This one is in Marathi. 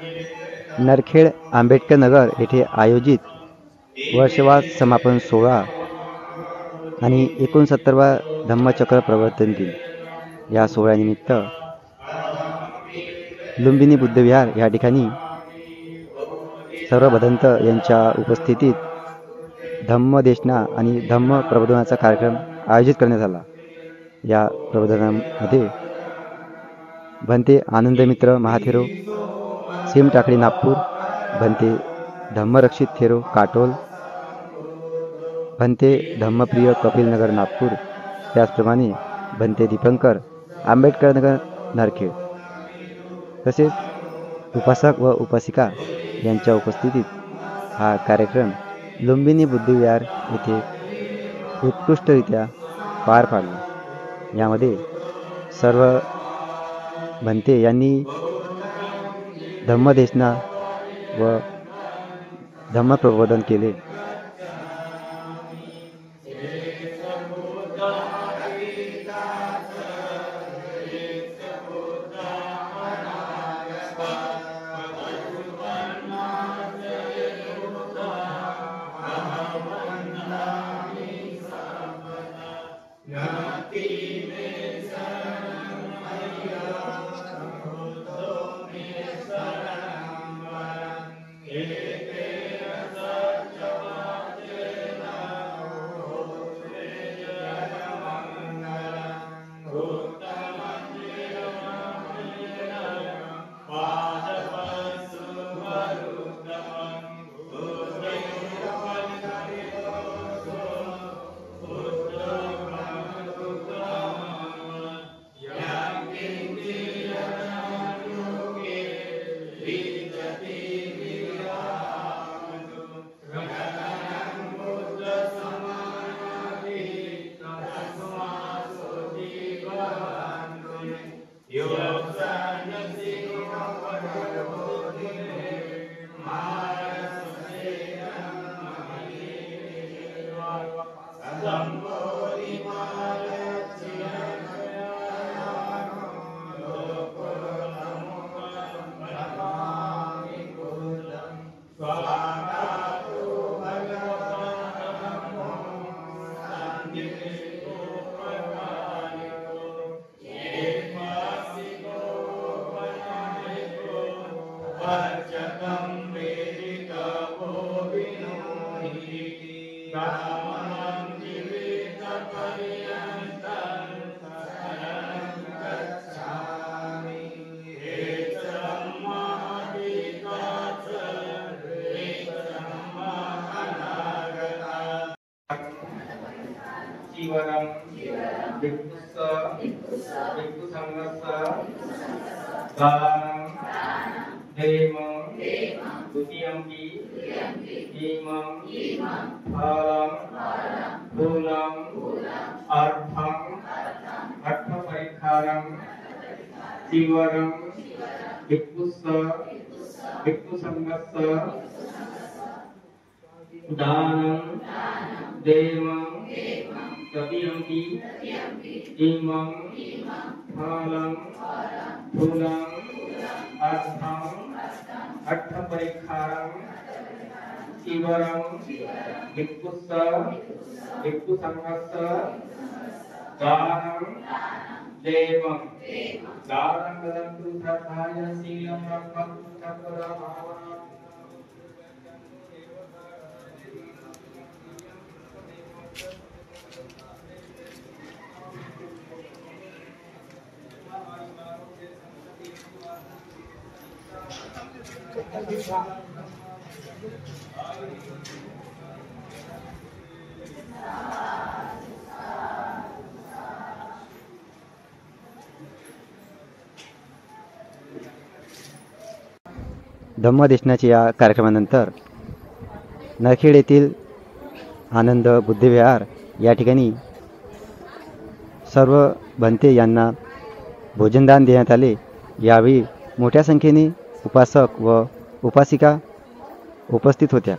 नरखेड आंबेडकर नगर येथे आयोजित वर्षवास समापन सोहळा आणि 69वा धम्मचक्र प्रवर्तन दिन या सोहळ्यानिमित्त लुंबिनी बुद्धविहार या ठिकाणी सर्व भदंत यांच्या उपस्थितीत धम्मदेशना आणि धम्म प्रबोधनाचा कार्यक्रम आयोजित करण्यात आला। या प्रबोधनामध्ये भंते आनंदमित्र महाथेरो सीम टाकळी नागपूर, भंते धम्मरक्षित थेरो काटोल, भंते धम्मप्रिय कपिलनगर नागपूर, त्याचप्रमाणे भंते दीपंकर आंबेडकर नगर नरखेड तसेच उपासक व उपासिका यांच्या उपस्थितीत हा कार्यक्रम लुंबिनी बुद्धविहार येथे उत्कृष्टरित्या पार पाडला। यामध्ये सर्व भंते यांनी धम्मदेशना व धम्मप्रबोधन केले। धम्मदेशनाच्या या कार्यक्रमानंतर नरखेड येथील आनंद बुद्धविहार या ठिकाणी सर्व भंते यांना भोजनदान देण्यात आले। यावेळी मोठ्या संख्येने उपासक व उपासिका उपस्थित होत्या।